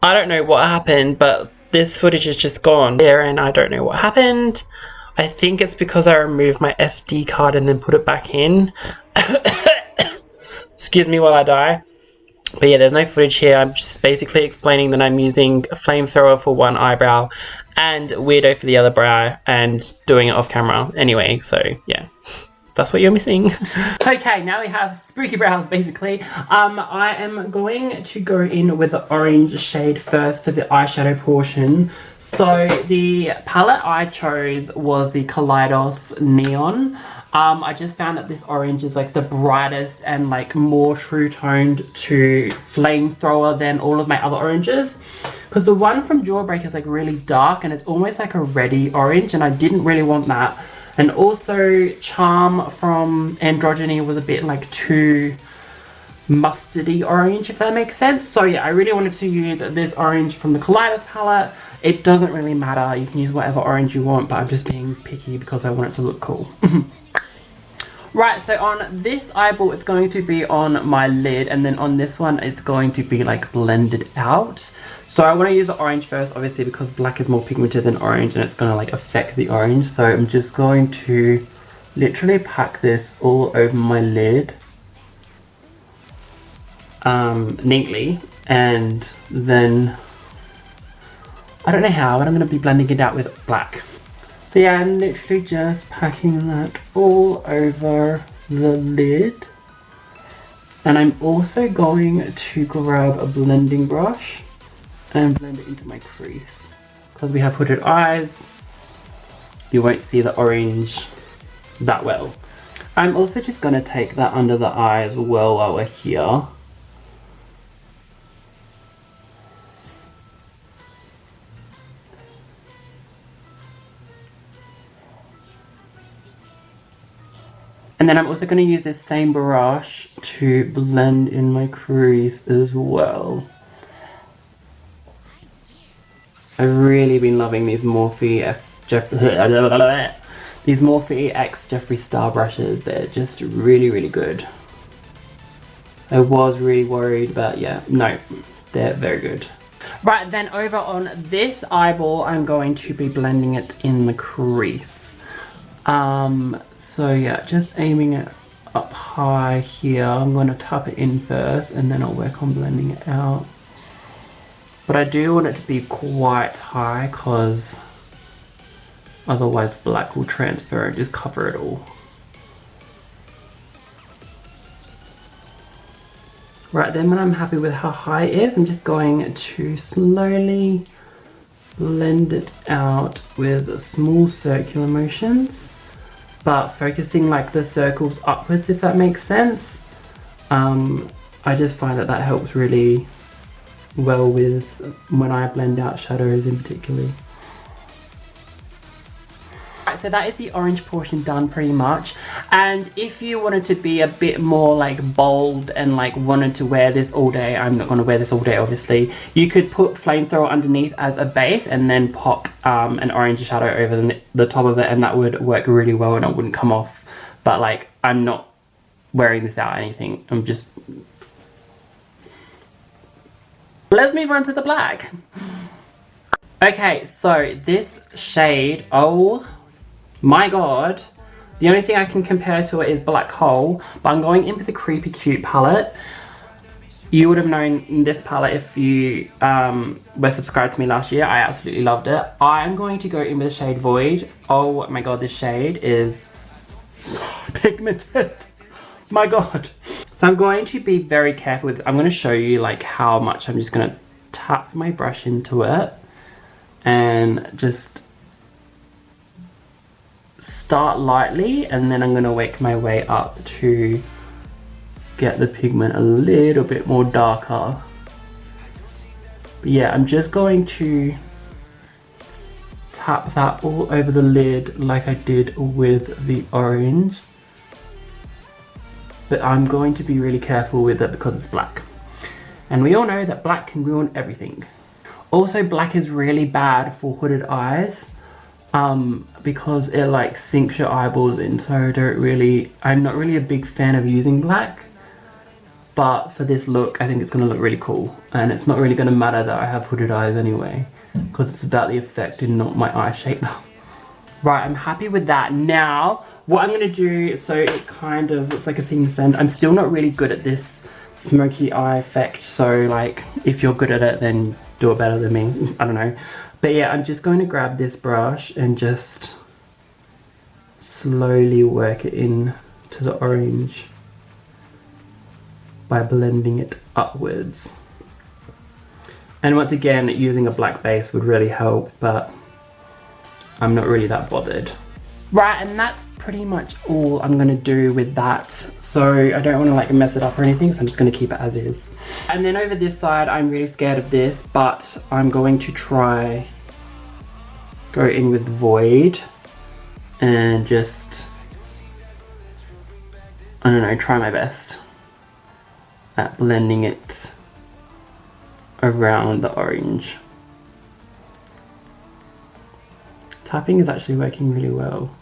I don't know what happened, but this footage is just gone there, and I don't know what happened. I think it's because I removed my SD card and then put it back in. Excuse me while I die. But yeah, there's no footage here. I'm just basically explaining that I'm using a flamethrower for one eyebrow and weirdo for the other brow and doing it off camera anyway, so yeah. That's what you're missing. Okay, now we have spooky brows basically. I am going to go in with the orange shade first for the eyeshadow portion. So the palette I chose was the COLLABS Neon. I just found that this orange is like the brightest and like more true toned to flamethrower than all of my other oranges. Because the one from Jawbreaker is like really dark and it's almost like a reddy orange, and I didn't really want that. And also Charm from Androgyny was a bit like too mustardy orange, if that makes sense. So yeah, I really wanted to use this orange from the COLLABS palette. It doesn't really matter, you can use whatever orange you want, but I'm just being picky because I want it to look cool. Right, so on this eyeball it's going to be on my lid, and then on this one it's going to be like blended out. So I want to use the orange first, obviously, because black is more pigmented than orange and it's going to like affect the orange. So I'm just going to literally pack this all over my lid neatly, and then I don't know how, but I'm going to be blending it out with black. So yeah, I'm literally just packing that all over the lid. And I'm also going to grab a blending brush and blend it into my crease. Because we have hooded eyes, you won't see the orange that well. I'm also just going to take that under the eye as well while we're here. And then I'm also going to use this same brush to blend in my crease as well. I've really been loving these Morphe X Jeffree Star brushes. They're just really, really good. I was really worried, but yeah, no, they're very good. Right, then over on this eyeball, I'm going to be blending it in the crease. So yeah, just aiming it up high here. I'm going to tap it in first and then I'll work on blending it out. But I do want it to be quite high because otherwise black will transfer and just cover it all. Right, then when I'm happy with how high it is, I'm just going to slowly blend it out with small circular motions, but focusing like the circles upwards, if that makes sense. I just find that that helps really well with when I blend out shadows in particular. Right, so that is the orange portion done pretty much. And if you wanted to be a bit more like bold and like wanted to wear this all day, I'm not going to wear this all day obviously, you could put flamethrower underneath as a base and then pop an orange shadow over the top of it, and that would work really well and it wouldn't come off. But like, I'm not wearing this out or anything, I'm just... Let's move on to the black. Okay, so this shade, oh my god. The only thing I can compare to it is Black Hole, but I'm going in with the Creepy Cute palette. You would have known this palette if you were subscribed to me last year. I absolutely loved it. I'm going to go in with the shade Void. Oh my god, this shade is so pigmented. My god. So I'm going to be very careful with, I'm going to show you like how much I'm just going to tap my brush into it and just start lightly, and then I'm going to work my way up to get the pigment a little bit more darker. But yeah, I'm just going to tap that all over the lid like I did with the orange. But I'm going to be really careful with it because it's black. And we all know that black can ruin everything. Also, black is really bad for hooded eyes because it like sinks your eyeballs in, so I'm not really a big fan of using black. but for this look, I think it's going to look really cool. And it's not really going to matter that I have hooded eyes anyway, because it's about the effect and not my eye shape. Right, I'm happy with that. Now, what I'm going to do, so it kind of looks like a seam stand. I'm still not really good at this smoky eye effect, so like, if you're good at it, then do it better than me. I don't know. But yeah, I'm just going to grab this brush and just slowly work it in to the orange by blending it upwards. And once again, using a black base would really help, but I'm not really that bothered. Right, and that's pretty much all I'm gonna do with that. So I don't wanna like mess it up or anything, so I'm just gonna keep it as is. And then over this side, I'm really scared of this, but I'm going to try go in with Void and just, I don't know, try my best at blending it around the orange. Tapping is actually working really well.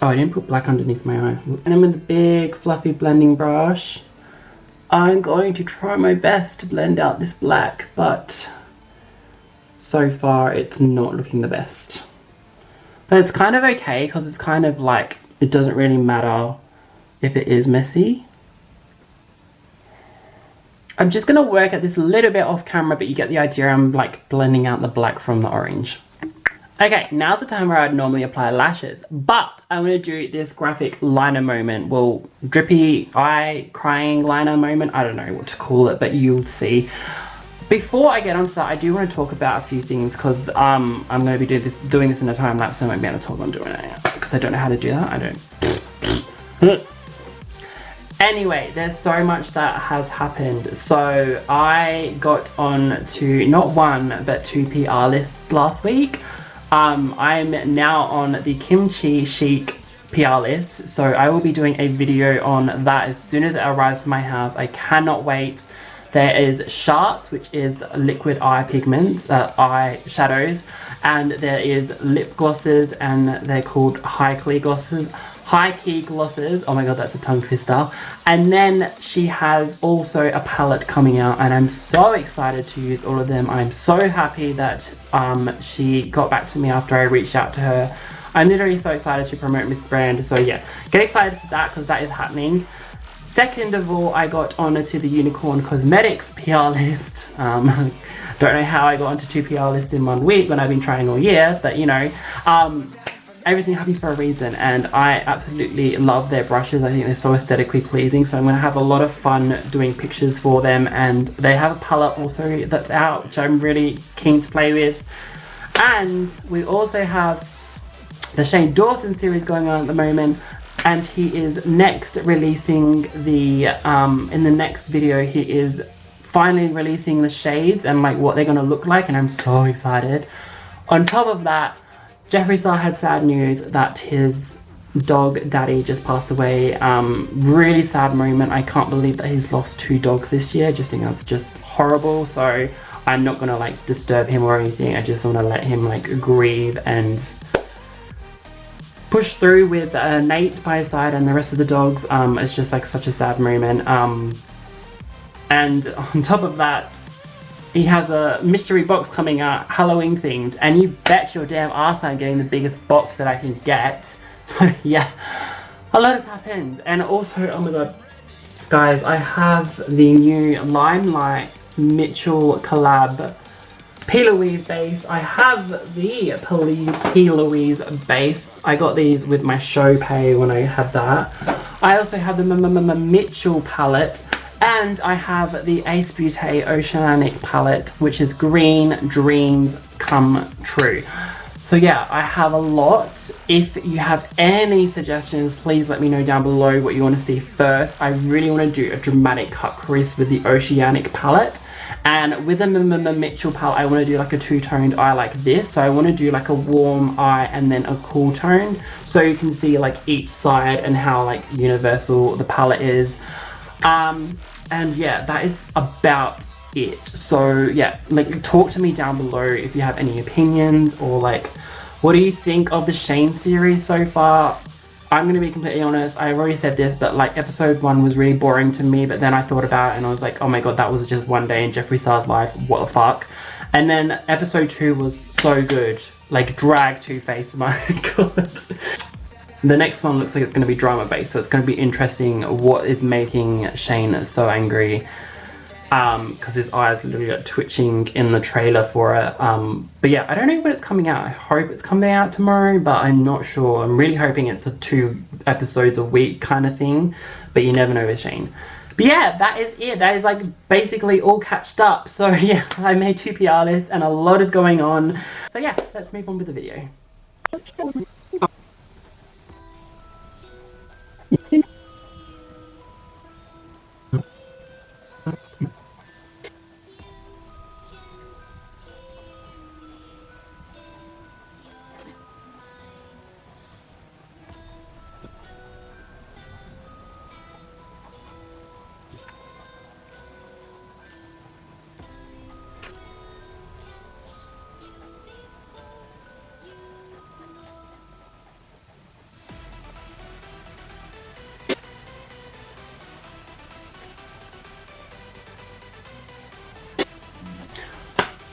Oh, I didn't put black underneath my eye. And then with the big fluffy blending brush, I'm going to try my best to blend out this black, but so far it's not looking the best. But it's kind of okay, because it's kind of like, it doesn't really matter if it is messy. I'm just gonna work at this a little bit off camera, but you get the idea. I'm like blending out the black from the orange. Okay, now's the time where I'd normally apply lashes, but I'm gonna do this graphic liner moment. Well, drippy eye crying liner moment. I don't know what to call it, but you'll see. Before I get onto that, I do want to talk about a few things, because I'm going to be doing this in a time lapse, and I won't be able to talk on doing it because I don't know how to do that. I don't. Anyway, there's so much that has happened. So I got on to not one but 2 PR lists last week. I'm now on the Kimchi Chic PR list, so I will be doing a video on that as soon as it arrives to my house. I cannot wait. There is Charts, which is liquid eye pigments, eye shadows, and there is lip glosses, and they're called high key glosses. Oh my god, that's a tongue twister. And then she has also a palette coming out, and I'm so excited to use all of them. I'm so happy that she got back to me after I reached out to her. I'm literally so excited to promote this brand. So yeah, get excited for that, because that is happening. Second of all, I got onto the Unicorn Cosmetics PR list. Don't know how I got onto 2 PR lists in 1 week when I've been trying all year, but you know, everything happens for a reason, and I absolutely love their brushes. I think they're so aesthetically pleasing, so I'm going to have a lot of fun doing pictures for them. And they have a palette also that's out, which I'm really keen to play with. And we also have the Shane Dawson series going on at the moment, and he is next releasing the in the next video he is finally releasing the shades and like what they're going to look like, and I'm so excited. On top of that, Jeffree Star had sad news that his dog Daddy just passed away. Really sad moment. I can't believe that he's lost 2 dogs this year. I just think that's just horrible. So I'm not gonna like disturb him or anything. I just want to let him like grieve and push through with Nate by his side and the rest of the dogs. It's just like such a sad moment. And on top of that, he has a mystery box coming out, Halloween themed, and you bet your damn ass I'm getting the biggest box that I can get. So yeah, a lot has happened. And also, oh my god, guys, I have the new Limelight Mitchell collab P. Louise base. I have the P. Louise base. I got these with my show pay when I had that. I also have the Mitchell palette. And I have the Ace Beauté Oceanic palette, which is Green Dreams Come True. So yeah, I have a lot. If you have any suggestions, please let me know down below what you want to see first. I really want to do a dramatic cut crease with the Oceanic palette. And with the Mitchell palette, I want to do like a 2-toned eye like this. So I want to do like a warm eye and then a cool tone. So you can see like each side and how like universal the palette is. And yeah, that is about it. So yeah, like talk to me down below if you have any opinions, or like what do you think of the Shane series so far. I'm going to be completely honest, I've already said this, but like episode 1 was really boring to me, but then I thought about it and I was like, oh my god, that was just one day in Jeffree Star's life, what the fuck. And then episode 2 was so good, like drag Two-Face, my god. The next one looks like it's going to be drama based, so it's going to be interesting what is making Shane so angry. Because his eyes literally are twitching in the trailer for it. But yeah, I don't know when it's coming out. I hope it's coming out tomorrow, but I'm not sure. I'm really hoping it's a 2 episodes a week kind of thing, but you never know with Shane. But yeah, that is it. That is like basically all catched up. So yeah, I made 2 PR lists and a lot is going on. So yeah, let's move on with the video.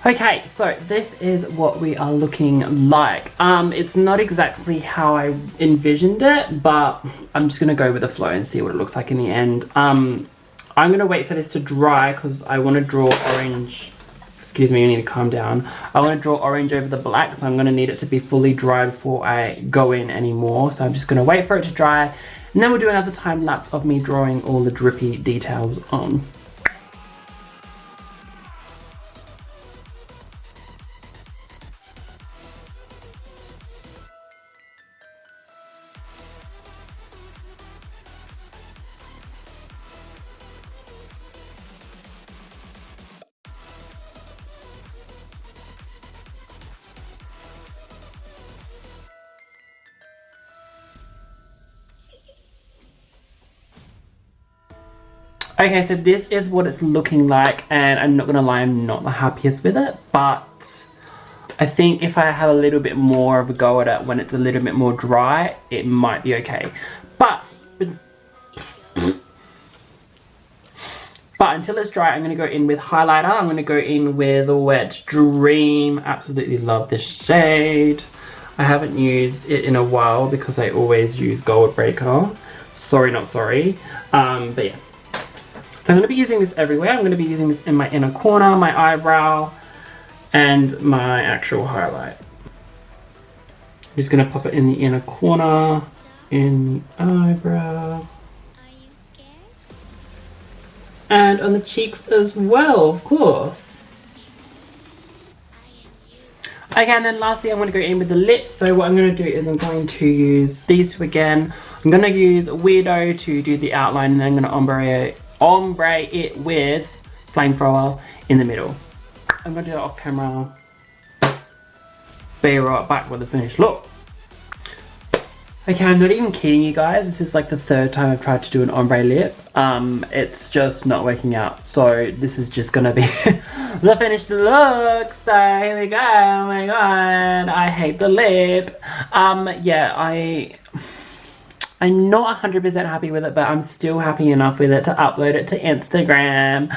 Okay, so this is what we are looking like. It's not exactly how I envisioned it, but I'm just gonna go with the flow and see what it looks like in the end. I'm gonna wait for this to dry because I want to draw orange. Excuse me, I need to calm down. I want to draw orange over the black, so I'm gonna need it to be fully dry before I go in anymore. So I'm just gonna wait for it to dry, and then we'll do another time lapse of me drawing all the drippy details on. Okay, so this is what it's looking like, and I'm not gonna lie, I'm not the happiest with it, but I think if I have a little bit more of a go at it when it's a little bit more dry, it might be okay. But until it's dry, I'm gonna go in with highlighter. I'm gonna go in with Wet Dream. Absolutely love this shade. I haven't used it in a while because I always use Gold Breaker. Sorry, not sorry. But yeah. So I'm going to be using this everywhere. I'm going to be using this in my inner corner, my eyebrow, and my actual highlight. I'm just going to pop it in the inner corner, in the eyebrow. Are you scared? And on the cheeks as well, of course. Okay, and then lastly I'm going to go in with the lips. So what I'm going to do is I'm going to use these two again. I'm going to use Weirdo to do the outline, and then I'm going to ombre it with Flamethrower in the middle. I'm going to do that off camera. Be right back with the finished look. Okay, I'm not even kidding you guys. This is like the 3rd time I've tried to do an ombre lip. It's just not working out. So this is just gonna be the finished look. So here we go. Oh my god, I hate the lip. Yeah, I'm not 100% happy with it, but I'm still happy enough with it to upload it to Instagram.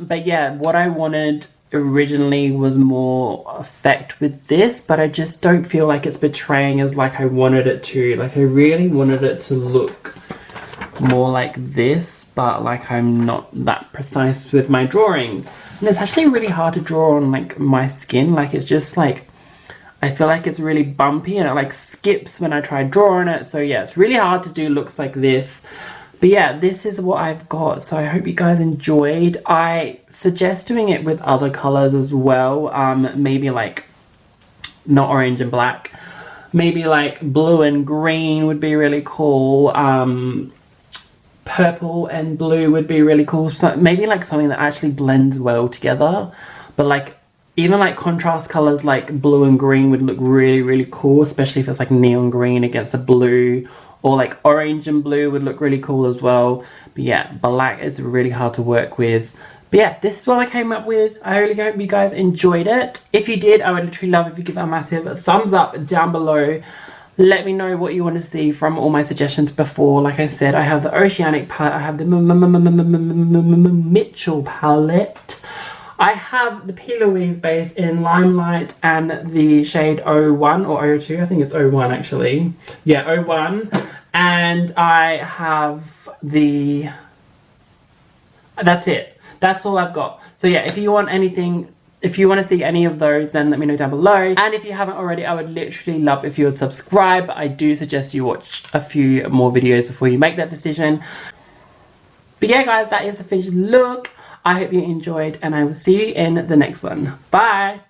But yeah, what I wanted originally was more effect with this, but I just don't feel like it's portraying as like I wanted it to. Like I really wanted it to look more like this, but like I'm not that precise with my drawing. And it's actually really hard to draw on like my skin. Like it's just like, I feel like it's really bumpy and it like skips when I try drawing it. So yeah, it's really hard to do looks like this. But yeah, this is what I've got. So I hope you guys enjoyed. I suggest doing it with other colors as well. Maybe like not orange and black. Maybe like blue and green would be really cool. Purple and blue would be really cool. So maybe like something that actually blends well together. But like even like contrast colors like blue and green would look really, really cool, especially if it's like neon green against a blue, or like orange and blue would look really cool as well. But yeah, black is really hard to work with. But yeah, this is what I came up with. I really hope you guys enjoyed it. If you did, I would literally love if you give it a massive thumbs up down below. Let me know what you want to see from all my suggestions before. Like I said, I have the Oceanic palette, I have the Mitchell palette, I have the P. Louise base in Limelight and the shade 01 or 02. I think it's 01 actually. Yeah, 01. And I have the... That's it. That's all I've got. So yeah, if you want anything... If you want to see any of those, then let me know down below. And if you haven't already, I would literally love if you would subscribe. I do suggest you watch a few more videos before you make that decision. But yeah, guys, that is the finished look. I hope you enjoyed, and I will see you in the next one. Bye!